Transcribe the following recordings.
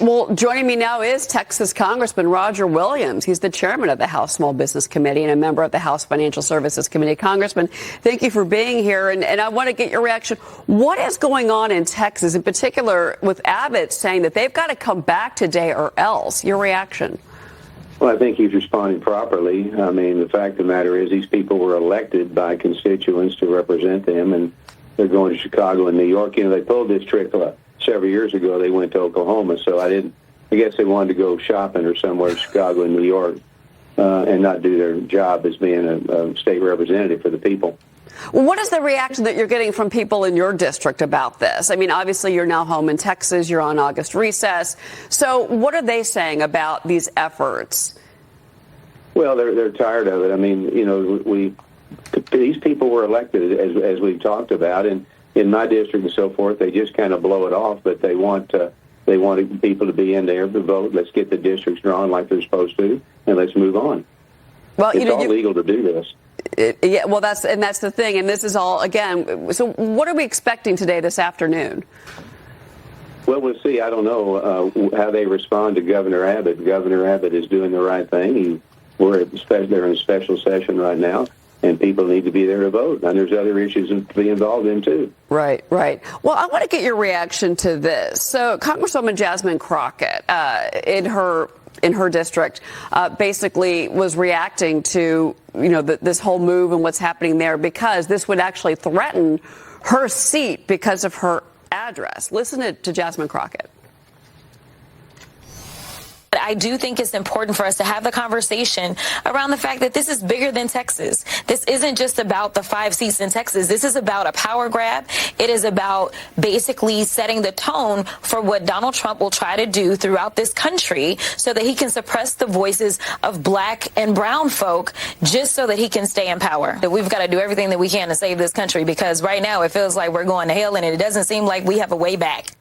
Well, joining me now is Texas Congressman Roger Williams. He's the chairman of the House Small Business Committee and a member of the House Financial Services Committee. Congressman, thank you for being here. And I want to get your reaction. What is going on in Texas, in particular with Abbott saying that they've got to come back today or else? Your reaction? Well, I think he's responding properly. I mean, the fact of the matter is these people were elected by constituents to represent them, and they're going to Chicago and New York. You know, they pulled this trick several years ago. They went to Oklahoma, so I guess they wanted to go shopping or somewhere, Chicago and New York, and not do their job as being a state representative for the people. Well, what is the reaction that you're getting from people in your district about this? I mean, obviously, you're now home in Texas. You're on August recess. So what are they saying about these efforts? Well, they're tired of it. I mean, you know, these people were elected, as we've talked about, and in my district and so forth, they just kind of blow it off, but they want people to be in there to vote. Let's get the districts drawn like they're supposed to, and let's move on. Well, it's all legal to do this. Yeah, well, that's the thing, and this is all, again, so what are we expecting today, this afternoon? Well, we'll see. I don't know how they respond to Governor Abbott. Governor Abbott is doing the right thing. They're in a special session right now, and people need to be there to vote. And there's other issues to be involved in, too. Right. Well, I want to get your reaction to this. So Congresswoman Jasmine Crockett, in her district, basically was reacting to, you know, this whole move and what's happening there, because this would actually threaten her seat because of her address. Listen to Jasmine Crockett. I do think it's important for us to have the conversation around the fact that this is bigger than Texas. This isn't just about the 5 seats in Texas. This is about a power grab. It is about basically setting the tone for what Donald Trump will try to do throughout this country so that he can suppress the voices of black and brown folk just so that he can stay in power. That we've got to do everything that we can to save this country, because right now it feels like we're going to hell and it doesn't seem like we have a way back.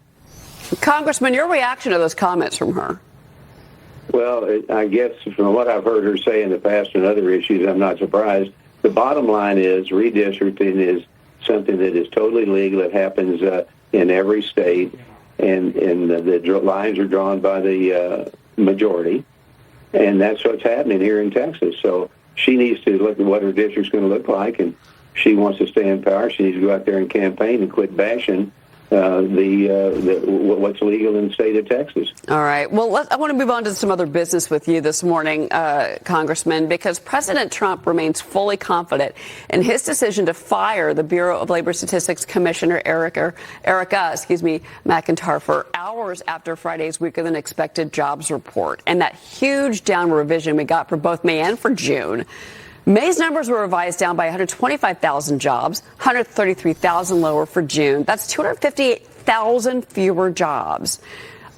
Congressman, your reaction to those comments from her? Well, I guess from what I've heard her say in the past and other issues, I'm not surprised. The bottom line is redistricting is something that is totally legal. It happens in every state, and the lines are drawn by the majority, and that's what's happening here in Texas. So she needs to look at what her district's going to look like, and she wants to stay in power. She needs to go out there and campaign and quit bashing what's legal in the state of Texas. All right. Well, I want to move on to some other business with you this morning, Congressman, because President Trump remains fully confident in his decision to fire the Bureau of Labor Statistics Commissioner Erica McIntyre for hours after Friday's weaker than expected jobs report, and that huge downward revision we got for both May and for June.May's numbers were revised down by 125,000 jobs, 133,000 lower for June. That's 258,000 fewer jobs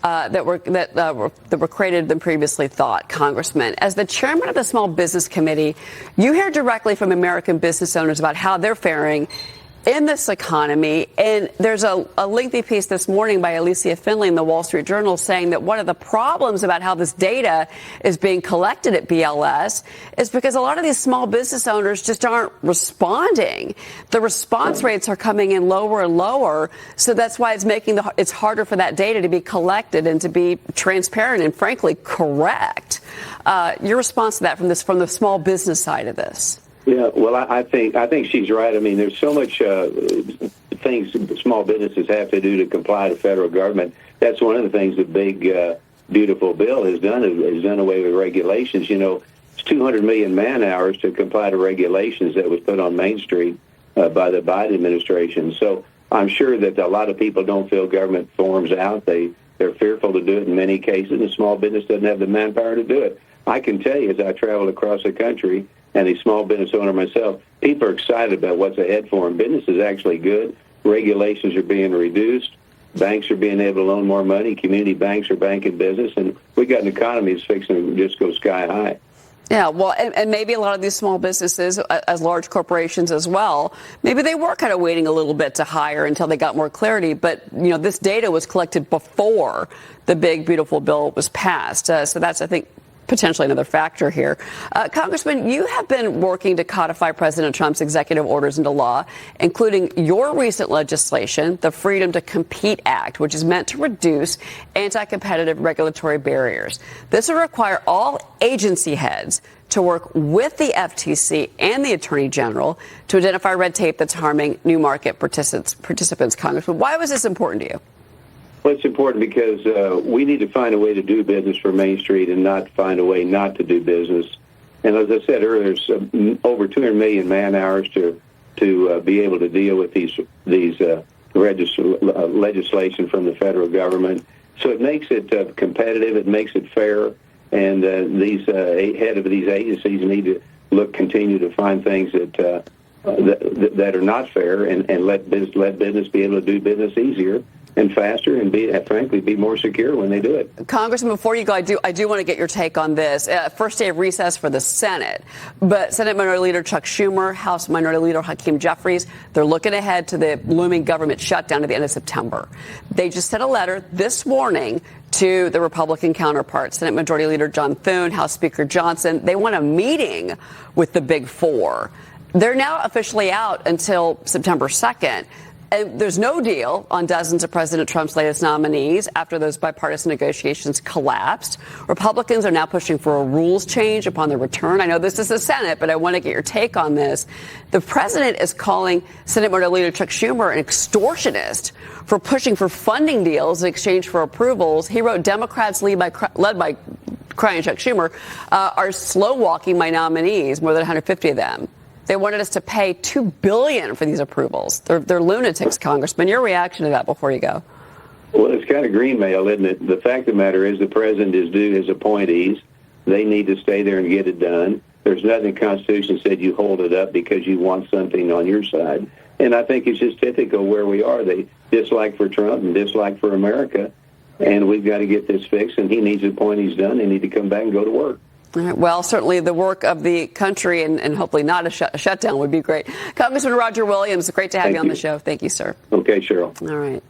that were created than previously thought, Congressman. As the chairman of the Small Business Committee, you hear directly from American business owners about how they're faring in this economy. And there's a lengthy piece this morning by Alicia Finley in the Wall Street Journal saying that one of the problems about how this data is being collected at BLS is because a lot of these small business owners just aren't responding. The response rates are coming in lower and lower. So that's why it's making it's harder for that data to be collected and to be transparent and, frankly, correct. Your response to that from the small business side of this? Yeah, well, I think she's right. I mean, there's so much things small businesses have to do to comply to federal government. That's one of the things the big, beautiful bill has done away with regulations. You know, it's 200 million man hours to comply to regulations that was put on Main Street by the Biden administration. So I'm sure that a lot of people don't fill government forms out. They're fearful to do it in many cases, and small business doesn't have the manpower to do it. I can tell you, as I travel across the country, and a small business owner myself, people are excited about what's ahead for them. Business is actually good. Regulations are being reduced. Banks are being able to loan more money. Community banks are banking business. And we got an economy that's fixing to just go sky high. Yeah, well, and maybe a lot of these small businesses, as large corporations as well, maybe they were kind of waiting a little bit to hire until they got more clarity. But, you know, this data was collected before the big, beautiful bill was passed. So that's, I think, potentially another factor here. Congressman, you have been working to codify President Trump's executive orders into law, including your recent legislation, the Freedom to Compete Act, which is meant to reduce anti-competitive regulatory barriers. This will require all agency heads to work with the FTC and the Attorney General to identify red tape that's harming new market participants, Congressman. Why was this important to you? Well, it's important because we need to find a way to do business for Main Street and not find a way not to do business. And as I said earlier, there's over 200 million man hours to be able to deal with these legislation from the federal government. So it makes it competitive. It makes it fair. And these head of these agencies need to continue to find things that are not fair and let business be able to do business easier and faster and frankly be more secure when they do it. Congressman, before you go, I do want to get your take on this. First day of recess for the Senate, but Senate Minority Leader Chuck Schumer, House Minority Leader Hakeem Jeffries, they're looking ahead to the looming government shutdown at the end of September. They just sent a letter this morning to the Republican counterparts, Senate Majority Leader John Thune, House Speaker Johnson. They want a meeting with the Big Four. They're now officially out until September 2nd. And there's no deal on dozens of President Trump's latest nominees after those bipartisan negotiations collapsed. Republicans are now pushing for a rules change upon their return. I know this is the Senate, but I want to get your take on this. The president is calling Senate Minority Leader Chuck Schumer an extortionist for pushing for funding deals in exchange for approvals. He wrote, Democrats led by crying Chuck Schumer are slow walking my nominees, more than 150 of them. They wanted us to pay $2 billion for these approvals. They're lunatics, Congressman. Your reaction to that before you go? Well, it's kind of green mail, isn't it? The fact of the matter is the president is due his appointees. They need to stay there and get it done. There's nothing in the Constitution said you hold it up because you want something on your side. And I think it's just typical where we are. They dislike for Trump and dislike for America. And we've got to get this fixed, and he needs his appointees done. They need to come back and go to work. Well, certainly the work of the country and hopefully not a shutdown would be great. Congressman Roger Williams, great to have you on the show. Thank you, sir. Okay, Cheryl. All right.